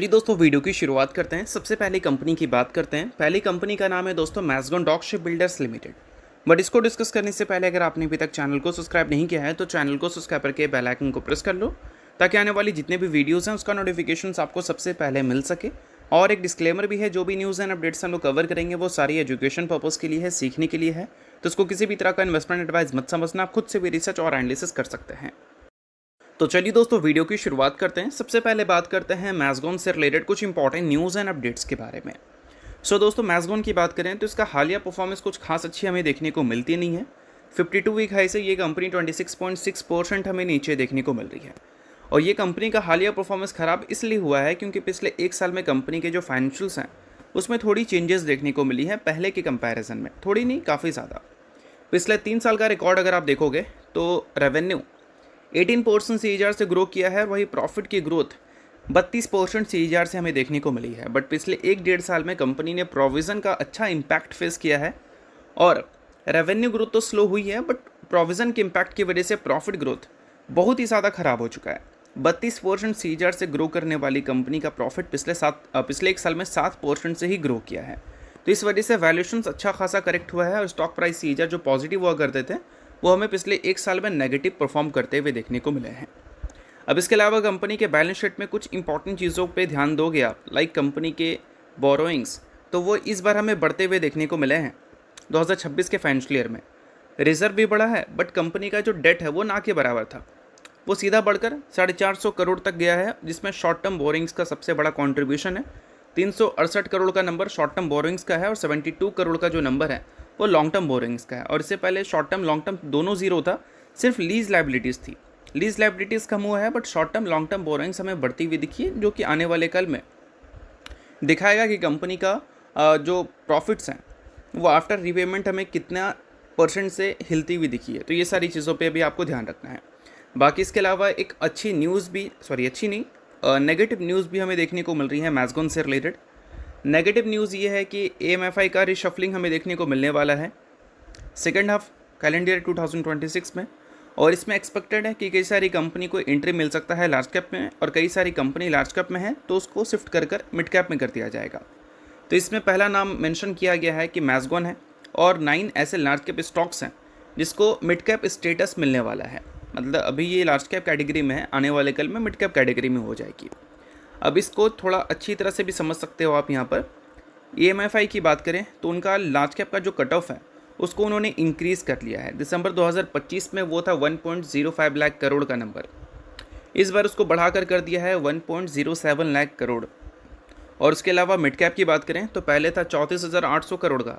चलिए दोस्तों वीडियो की शुरुआत करते हैं। सबसे पहले कंपनी की बात करते हैं। पहली कंपनी का नाम है दोस्तों Mazagon dock ship builders limited. But इसको डिस्कस करने से पहले अगर आपने अभी तक चैनल को सब्सक्राइब नहीं किया है तो चैनल को सब्सक्राइब करके बेल आइकन को प्रेस कर लो, ताकि आने वाली जितने भी वीडियोस हैं उसका नोटिफिकेशन आपको सबसे पहले मिल सके। और एक डिस्क्लेमर भी है, जो भी न्यूज़ एंड अपडेट्स हम लोग कवर करेंगे वो सारी एजुकेशन पर्पज़ के लिए है, सीखने के लिए है। तो इसको किसी भी तरह का इन्वेस्टमेंट एडवाइस मत समझना, आप खुद से भी रिसर्च और एनालिसिस कर सकते हैं। तो चलिए दोस्तों वीडियो की शुरुआत करते हैं। सबसे पहले बात करते हैं मैज़गॉन से रिलेटेड कुछ इंपॉर्टेंट न्यूज़ एंड अपडेट्स के बारे में। दोस्तों मैज़गॉन की बात करें तो इसका हालिया परफॉर्मेंस कुछ खास अच्छी हमें देखने को मिलती नहीं है। 52 वीक हाई से ये कंपनी 26.6% हमें नीचे देखने को मिल रही है। और ये कंपनी का हालिया परफॉर्मेंस ख़राब इसलिए हुआ है क्योंकि पिछले एक साल में कंपनी के जो फाइनेंशियल्स हैं उसमें थोड़ी चेंजेस देखने को मिली है पहले के कंपैरिजन में, थोड़ी नहीं काफ़ी ज़्यादा। पिछले 3 साल का रिकॉर्ड अगर आप देखोगे तो रेवेन्यू 18% CAGR से ग्रो किया है, वही प्रॉफिट की ग्रोथ 32% CAGR से हमें देखने को मिली है। बट पिछले 1-1.5 साल में कंपनी ने प्रोविज़न का अच्छा इम्पैक्ट फेस किया है और रेवेन्यू ग्रोथ तो स्लो हुई है, बट प्रोविज़न के इम्पैक्ट की वजह से प्रॉफिट ग्रोथ बहुत ही ज़्यादा ख़राब हो चुका है। 32% CAGR से ग्रो करने वाली कंपनी का प्रॉफिट पिछले एक साल में 7% से ही ग्रो किया है। तो इस वजह से वैल्यूशंस अच्छा खासा करेक्ट हुआ है और स्टॉक प्राइस CAGR जो पॉजिटिव हुआ करते थे वो हमें पिछले एक साल में नेगेटिव परफॉर्म करते हुए देखने को मिले हैं। अब इसके अलावा कंपनी के बैलेंस शीट में कुछ इंपॉर्टेंट चीज़ों पे ध्यान दोगे आप, लाइक कंपनी के बोरोइंग्स, तो वो इस बार हमें बढ़ते हुए देखने को मिले हैं 2026 के फाइनेंशियल ईयर में। रिजर्व भी बढ़ा है, बट कंपनी का जो डेट है वो ना के बराबर था, वो सीधा बढ़कर 450 करोड़ तक गया है, जिसमें शॉर्ट टर्म बोरिंग्स का सबसे बड़ा कॉन्ट्रीब्यूशन है। 368 करोड़ का नंबर शॉर्ट टर्म बोरिंग्स का है और 72 करोड़ का जो नंबर है वो लॉन्ग टर्म बोरिंग्स का है। और इससे पहले शॉर्ट टर्म लॉन्ग टर्म दोनों जीरो था, सिर्फ लीज लाइबिलिटीज़ थी। लीज लाइबिलिटीज़ कम हुआ है, but short term long term borrowings हमें बढ़ती हुई दिखी है, जो कि आने वाले कल में दिखाएगा कि कंपनी का जो प्रॉफिट्स हैं वो आफ्टर रीपेमेंट हमें कितना परसेंट से हिलती हुई दिखी है। तो ये सारी चीज़ों पे भी आपको ध्यान रखना है। बाकी इसके अलावा एक अच्छी न्यूज़ भी, सॉरी अच्छी नहीं, नेगेटिव न्यूज़ भी हमें देखने को मिल रही है मैज़गॉन से रिलेटेड। नेगेटिव न्यूज़ ये है कि AMFI का रिशफलिंग हमें देखने को मिलने वाला है सेकेंड हाफ कैलेंडर ईयर 2026 में। और इसमें एक्सपेक्टेड है कि कई सारी कंपनी को एंट्री मिल सकता है लार्ज कैप में, और कई सारी कंपनी लार्ज कैप में है तो उसको शिफ्ट कर मिड कैप में कर दिया जाएगा। तो इसमें पहला नाम मेंशन किया गया है कि मैज़गॉन है, और 9 ऐसे लार्ज कैप स्टॉक्स हैं जिसको मिड कैप स्टेटस मिलने वाला है। मतलब अभी ये लार्ज कैप कैटेगरी में है, आने वाले कल में मिड कैप कैटेगरी में हो जाएगी। अब इसको थोड़ा अच्छी तरह से भी समझ सकते हो आप। यहाँ पर AMFI की बात करें तो उनका लार्ज कैप का जो कट ऑफ है उसको उन्होंने इंक्रीज़ कर लिया है। दिसंबर 2025 में वो था 1.05 लाख करोड़ का नंबर, इस बार उसको बढ़ाकर कर दिया है 1.07 लाख करोड़। और उसके अलावा मिड कैप की बात करें तो पहले था 34,800 करोड़ का,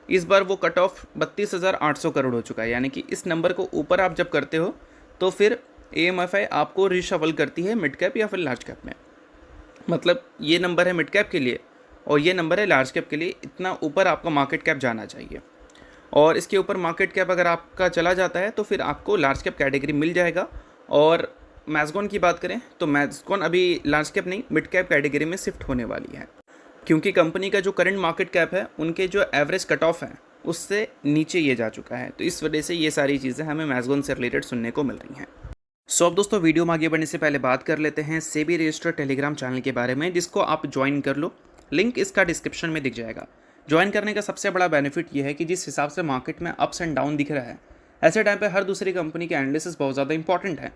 इस बार वो कट ऑफ 32,800 करोड़ हो चुका है। यानी कि इस नंबर को ऊपर आप जब करते हो तो फिर AMFI आपको रिशफल करती है मिड कैप या फिर लार्ज कैप में। मतलब ये नंबर है मिड कैप के लिए और ये नंबर है लार्ज कैप के लिए, इतना ऊपर आपका मार्केट कैप जाना चाहिए। और इसके ऊपर मार्केट कैप अगर आपका चला जाता है तो फिर आपको लार्ज कैप कैटेगरी मिल जाएगा। और मैज़गॉन की बात करें तो मैज़गॉन अभी लार्ज कैप नहीं मिड कैप कैटेगरी में शिफ्ट होने वाली है, क्योंकि कंपनी का जो करंट मार्केट कैप है उनके जो एवरेज कट ऑफ है उससे नीचे ये जा चुका है। तो इस वजह से ये सारी चीज़ें हमें मैज़गॉन से रिलेटेड सुनने को मिल रही हैं। अब दोस्तों वीडियो में आगे बढ़ने से पहले बात कर लेते हैं सेबी रजिस्टर्ड टेलीग्राम चैनल के बारे में, जिसको आप ज्वाइन कर लो। लिंक इसका डिस्क्रिप्शन में दिख जाएगा। ज्वाइन करने का सबसे बड़ा बेनिफिट ये है कि जिस हिसाब से मार्केट में अप्स एंड डाउन दिख रहा है, ऐसे टाइम पे हर दूसरी कंपनी के एनालिसिस बहुत ज़्यादा इंपॉर्टेंट है।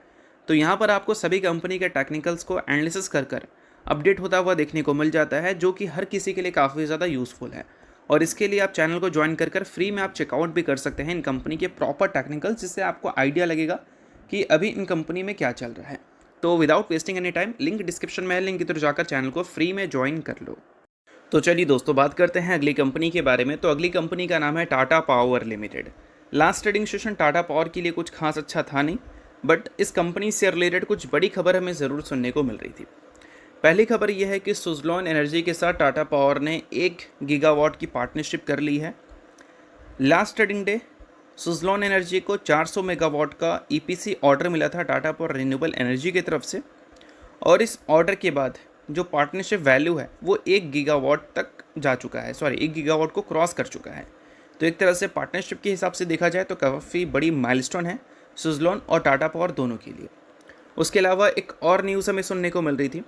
तो यहाँ पर आपको सभी कंपनी के टेक्निकल्स को एनालिसिस कर अपडेट होता हुआ देखने को मिल जाता है, जो कि हर किसी के लिए काफ़ी ज़्यादा यूज़फुल है। और इसके लिए आप चैनल को ज्वाइन कर फ्री में आप चेकआउट भी कर सकते हैं इन कंपनी के प्रॉपर टेक्निकल्स, जिससे आपको आइडिया लगेगा कि अभी इन कंपनी में क्या चल रहा है। तो without wasting any time link description में है, लिंक की तरफ जाकर चैनल को फ्री में ज्वाइन कर लो। तो चलिए दोस्तों बात करते हैं अगली कंपनी के बारे में। तो अगली कंपनी का नाम है Tata power limited. Last trading session Tata power के लिए कुछ खास अच्छा था नहीं, बट इस कंपनी से रिलेटेड कुछ बड़ी खबर हमें ज़रूर सुनने को मिल रही थी। पहली खबर यह है कि सुज़लॉन एनर्जी के साथ टाटा पावर ने 1 गीगावाट की पार्टनरशिप कर ली है। Last trading day Suzlon energy को 400 मेगावाट का EPC ऑर्डर मिला था टाटा पावर रिन्यूएबल एनर्जी की तरफ से, और इस ऑर्डर के बाद जो पार्टनरशिप वैल्यू है वो 1 गीगावाट तक जा चुका है, 1 गीगावाट को क्रॉस कर चुका है। तो एक तरह से पार्टनरशिप के हिसाब से देखा जाए तो काफ़ी बड़ी माइलस्टोन है सुज़लॉन और टाटा पावर दोनों के लिए। उसके अलावा एक और न्यूज़ हमें सुनने को मिल रही थी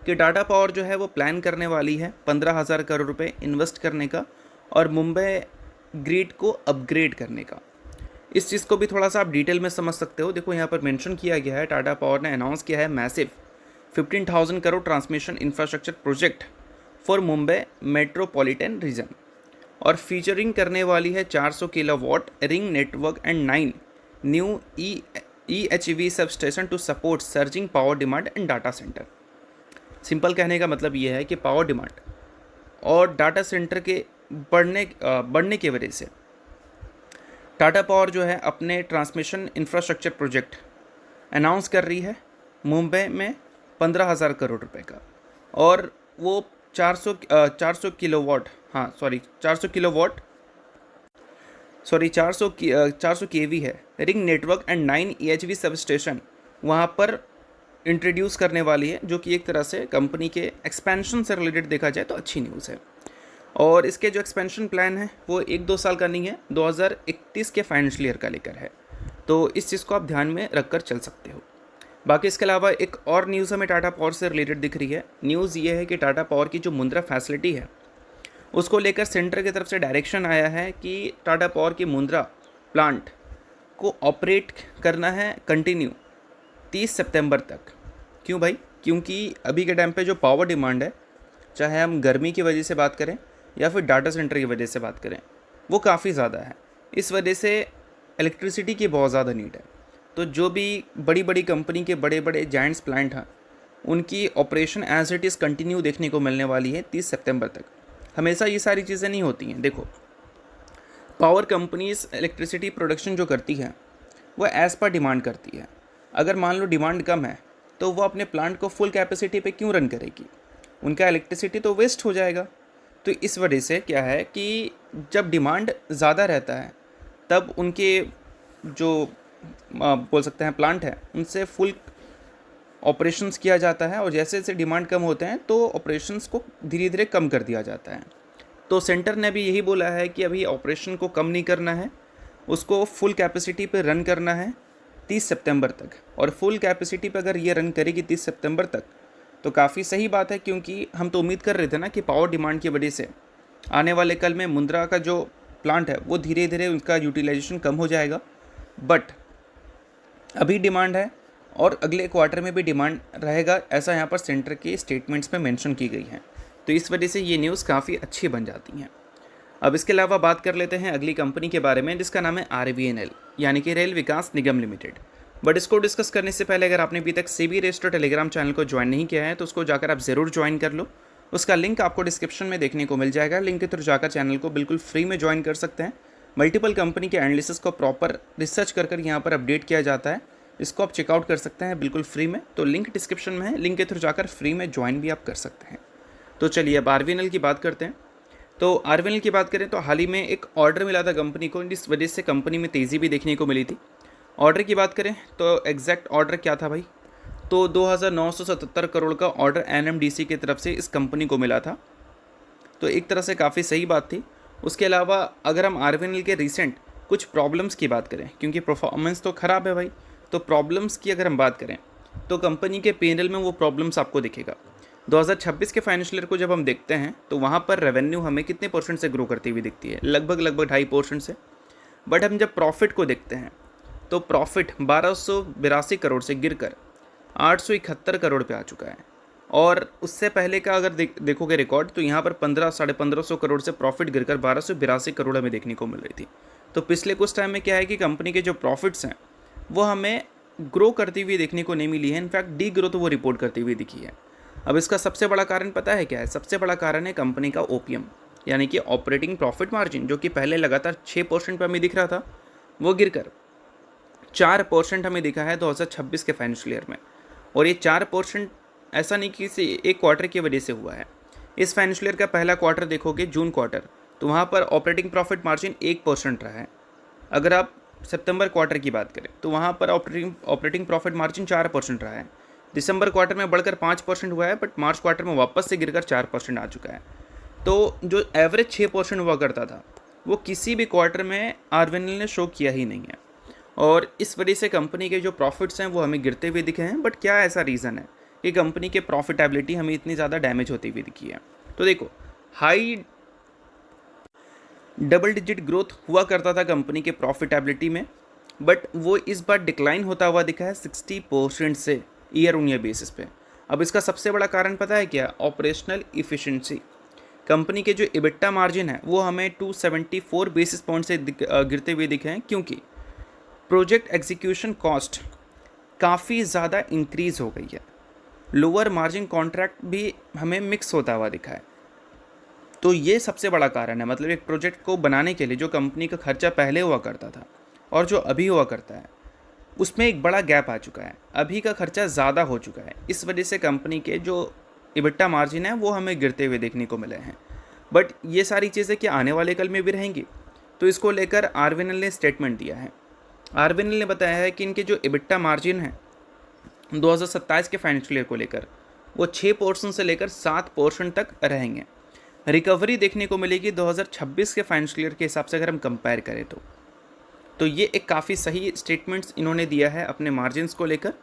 कि टाटा पावर जो है वो प्लान करने वाली है 15,000 करोड़ रुपए इन्वेस्ट करने का और मुंबई ग्रिड को अपग्रेड करने का। इस चीज़ को भी थोड़ा सा आप डिटेल में समझ सकते हो। देखो यहाँ पर मेंशन किया गया है, टाटा पावर ने अनाउंस किया है massive 15,000 crore transmission infrastructure project for Mumbai metropolitan region और फीचरिंग करने वाली है 400 kilowatt ring network and 9 new EHV sub station to support surging power demand and data centre. Simple कहने का मतलब ये है कि पावर डिमांड और डाटा सेंटर के बढ़ने की वजह से टाटा पावर जो है अपने ट्रांसमिशन इंफ्रास्ट्रक्चर प्रोजेक्ट अनाउंस कर रही है मुंबई में 15,000 करोड़ रुपए का, और वो 400 किलोवाट 400 केवी है ring network and 9 EHV sub station वहाँ पर इंट्रोड्यूस करने वाली है, जो कि एक तरह से कंपनी के एक्सपेंशन से रिलेटेड देखा जाए तो अच्छी न्यूज़ है। और इसके जो एक्सपेंशन प्लान है वो 1-2 साल का नहीं है, 2031 के फाइनेंशियल ईयर का लेकर है। तो इस चीज़ को आप ध्यान में रख कर चल सकते हो। बाकी इसके अलावा एक और न्यूज़ हमें टाटा पावर से रिलेटेड दिख रही है। न्यूज़ ये है कि टाटा पावर की जो मुंद्रा फैसिलिटी है उसको लेकर सेंटर की तरफ से डायरेक्शन आया है कि टाटा पावर की मुंद्रा प्लांट को ऑपरेट करना है कंटिन्यू 30 सितंबर तक। क्यों भाई? क्योंकि अभी के टाइम पे जो पावर डिमांड है, चाहे हम गर्मी की वजह से बात करें या फिर डाटा सेंटर की वजह से बात करें, वो काफ़ी ज़्यादा है। इस वजह से इलेक्ट्रिसिटी की बहुत ज़्यादा नीड है। तो जो भी बड़ी बड़ी कंपनी के बड़े बड़े जायंट्स प्लांट हैं उनकी operation as it is continue देखने को मिलने वाली है 30 सितंबर तक। हमेशा ये सारी चीज़ें नहीं होती हैं। देखो, पावर कंपनीज इलेक्ट्रिसिटी प्रोडक्शन जो करती है वो एज़ पर डिमांड करती है। अगर मान लो डिमांड कम है तो वो अपने प्लांट को फुल कैपेसिटी पे क्यों रन करेगी? उनका इलेक्ट्रिसिटी तो वेस्ट हो जाएगा। तो इस वजह से क्या है कि जब डिमांड ज़्यादा रहता है तब उनके जो बोल सकते हैं प्लांट है उनसे फुल ऑपरेशंस किया जाता है, और जैसे जैसे डिमांड कम होते हैं तो ऑपरेशंस को धीरे धीरे कम कर दिया जाता है। तो सेंटर ने भी यही बोला है कि अभी ऑपरेशन को कम नहीं करना है, उसको फुल कैपेसिटी पे रन करना है 30 सितंबर तक। और फुल कैपेसिटी पे अगर ये रन करेगी 30 सितंबर तक तो काफ़ी सही बात है, क्योंकि हम तो उम्मीद कर रहे थे ना कि पावर डिमांड की वजह से आने वाले कल में मुंद्रा का जो प्लांट है वो धीरे धीरे उनका यूटिलाइजेशन कम हो जाएगा। बट अभी डिमांड है और अगले क्वार्टर में भी डिमांड रहेगा, ऐसा यहाँ पर सेंटर के स्टेटमेंट्स में मेंशन की गई है। तो इस वजह से ये न्यूज़ काफ़ी अच्छी बन जाती हैं। अब इसके अलावा बात कर लेते हैं अगली कंपनी के बारे में, जिसका नाम है RVNL यानी कि rail Vikas Nigam limited. But इसको डिस्कस करने से पहले अगर आपने अभी तक सेबी रजिस्टर्ड टेलीग्राम चैनल को ज्वाइन नहीं किया है तो उसको जाकर आप ज़रूर ज्वाइन कर लो। उसका लिंक आपको डिस्क्रिप्शन में देखने को मिल जाएगा। लिंक के थ्रू जाकर चैनल को बिल्कुल फ्री में ज्वाइन कर सकते हैं। मल्टीपल कंपनी के एनालिसिस को प्रॉपर रिसर्च कर यहाँ पर अपडेट किया जाता है। इसको आप चेकआउट कर सकते हैं बिल्कुल फ्री में। तो लिंक डिस्क्रिप्शन में है, लिंक के थ्रू जाकर फ्री में ज्वाइन भी आप कर सकते हैं। तो चलिए अब RVNL की बात करते हैं। तो RVNL की बात करें तो हाल ही में एक ऑर्डर मिला था कंपनी को, जिस वजह से कंपनी में तेज़ी भी देखने को मिली थी। ऑर्डर की बात करें तो एग्जैक्ट ऑर्डर क्या था भाई? तो 2,977 करोड़ का ऑर्डर NMDC की तरफ से इस कंपनी को मिला था। तो एक तरह से काफ़ी सही बात थी। उसके अलावा अगर हम RVNL के रिसेंट कुछ प्रॉब्लम्स की बात करें, क्योंकि परफॉर्मेंस तो ख़राब है भाई, तो प्रॉब्लम्स की अगर हम बात करें तो कंपनी के P&L में वो प्रॉब्लम्स आपको दिखेगा। 2026 के फाइनेंशियल ईयर को जब हम देखते हैं तो वहाँ पर रेवेन्यू हमें कितने % से ग्रो करती हुई दिखती है? लगभग 2.5% से। बट हम जब प्रॉफिट को देखते हैं तो प्रॉफिट 1282 करोड़ से गिरकर 871 करोड़ पे आ चुका है। और उससे पहले का अगर देखोगे रिकॉर्ड तो यहाँ पर 1500-1550 करोड़ से प्रॉफिट गिरकर 1282 करोड़ हमें देखने को मिल रही थी। तो पिछले कुछ टाइम में क्या है कि कंपनी के जो प्रॉफिट्स हैं वो हमें ग्रो करती हुई देखने को नहीं मिली है। इनफैक्ट डी ग्रोथ वो रिपोर्ट करती हुई दिखी है। अब इसका सबसे बड़ा कारण पता है क्या है? सबसे बड़ा कारण है कंपनी का OPM यानी कि ऑपरेटिंग प्रॉफिट मार्जिन, जो कि पहले लगातार 6% पर हमें दिख रहा था, वो गिरकर 4% हमें दिखा है 2026 के फाइनेंशियल ईयर में। और ये 4% ऐसा नहीं कि एक क्वार्टर की वजह से हुआ है। इस फाइनेंशियल ईयर का पहला क्वार्टर देखोगे, जून क्वार्टर, तो वहाँ पर ऑपरेटिंग प्रॉफिट मार्जिन 1% रहा है। अगर आप सितंबर क्वार्टर की बात करें तो वहाँ पर ऑपरेटिंग प्रॉफिट मार्जिन 4% रहा है। दिसंबर क्वार्टर में बढ़कर 5% हुआ है, बट मार्च क्वार्टर में वापस से गिरकर 4% आ चुका है। तो जो एवरेज 6% हुआ करता था वो किसी भी क्वार्टर में RVNL ने शो किया ही नहीं है। और इस वजह से कंपनी के जो प्रॉफिट्स हैं वो हमें गिरते हुए दिखे हैं। बट क्या ऐसा रीज़न है कि कंपनी के प्रॉफिटेबिलिटी हमें इतनी ज़्यादा डैमेज होती हुई दिखी है। तो देखो, हाई डबल डिजिट ग्रोथ हुआ करता था कंपनी के प्रॉफिटेबिलिटी में, बट वो इस बार डिक्लाइन होता हुआ दिखा है 60% से ईयर ऑन ईयर बेसिस पे। अब इसका सबसे बड़ा कारण पता है क्या? Operational efficiency. कंपनी के जो इबिट्टा मार्जिन है वो हमें 274 बेसिस पॉइंट से गिरते हुए दिखे हैं, क्योंकि प्रोजेक्ट एग्जीक्यूशन कॉस्ट काफ़ी ज़्यादा इंक्रीज़ हो गई है। लोअर मार्जिन कॉन्ट्रैक्ट भी हमें मिक्स होता हुआ दिखा है। तो ये सबसे बड़ा कारण है। मतलब एक प्रोजेक्ट को बनाने के लिए जो कंपनी का खर्चा पहले हुआ करता था और जो अभी हुआ करता है, उसमें एक बड़ा गैप आ चुका है। अभी का खर्चा ज़्यादा हो चुका है, इस वजह से कंपनी के जो इबिट्टा मार्जिन है वो हमें गिरते हुए देखने को मिले हैं। बट ये सारी चीज़ें क्या आने वाले कल में भी रहेंगी? तो इसको लेकर आरवीएनएल ने स्टेटमेंट दिया है। आरवीएनएल ने बताया है कि इनके जो इबिट्टा मार्जिन है 2027 के फाइनेंशियल ईयर को लेकर वो 6% से लेकर 7% तक रहेंगे। रिकवरी देखने को मिलेगी 2026 के फाइनेंशियल ईयर के हिसाब से अगर हम कंपेयर करें तो ये एक काफ़ी सही स्टेटमेंट्स इन्होंने दिया है अपने मार्जिन्स को लेकर।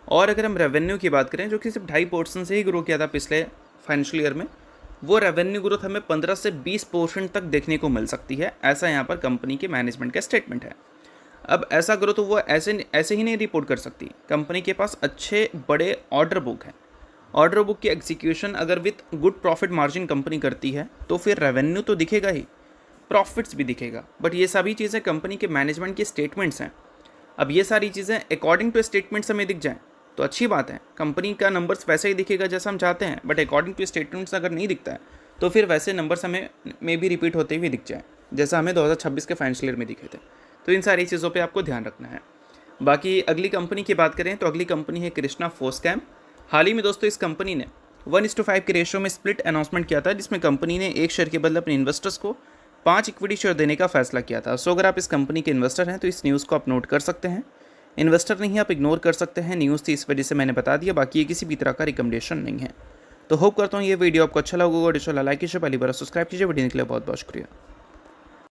और अगर हम रेवेन्यू की बात करें, जो कि सिर्फ 2.5% से ही ग्रो किया था पिछले फाइनेंशियल ईयर में, वो रेवेन्यू ग्रोथ हमें 15 से 20% तक देखने को मिल सकती है। ऐसा यहाँ पर कंपनी के मैनेजमेंट का स्टेटमेंट है। अब ऐसा ग्रोथ वो ऐसे ही नहीं रिपोर्ट कर सकती। कंपनी के पास अच्छे बड़े ऑर्डर बुक हैं। ऑर्डर बुक की एग्जीक्यूशन अगर with good profit margin company करती है तो फिर रेवेन्यू तो दिखेगा ही, प्रॉफिट्स भी दिखेगा। बट ये सभी चीज़ें कंपनी के मैनेजमेंट की स्टेटमेंट्स हैं। अब ये सारी चीज़ें अकॉर्डिंग टू स्टेटमेंट्स हमें दिख जाएँ तो अच्छी बात है, कंपनी का नंबर्स वैसे ही दिखेगा जैसा हम चाहते हैं। बट अकॉर्डिंग टू स्टेटमेंट्स अगर नहीं दिखता है तो फिर वैसे नंबर्स हमें में भी रिपीट होते हुए दिख जाए, जैसा हमें 2026 के फाइनेंशियल ईयर में दिखे थे। तो इन सारी चीज़ों पर आपको ध्यान रखना है। बाकी अगली कंपनी की बात करें तो अगली कंपनी है कृष्णा फोस्कैम। हाल ही में दोस्तों इस कंपनी ने 1:5 के रेशियो में स्प्लिट अनाउंसमेंट किया था, जिसमें कंपनी ने एक शेयर के बदले अपने इन्वेस्टर्स को 5 इक्विटी शेयर देने का फैसला किया था। सो अगर आप इस कंपनी के इन्वेस्टर हैं तो इस न्यूज़ को आप नोट कर सकते हैं। इन्वेस्टर नहीं आप इग्नोर कर सकते हैं, न्यूज़ थी इस वजह से मैंने बता दिया। बाकी ये किसी भी तरह का रिकमेंडेशन नहीं है। तो होप करता हूँ ये वीडियो आपको अच्छा लगा होगा। लाइक कीजिए, पहली बार सब्सक्राइब कीजिए। वीडियो के लिए बहुत बहुत शुक्रिया।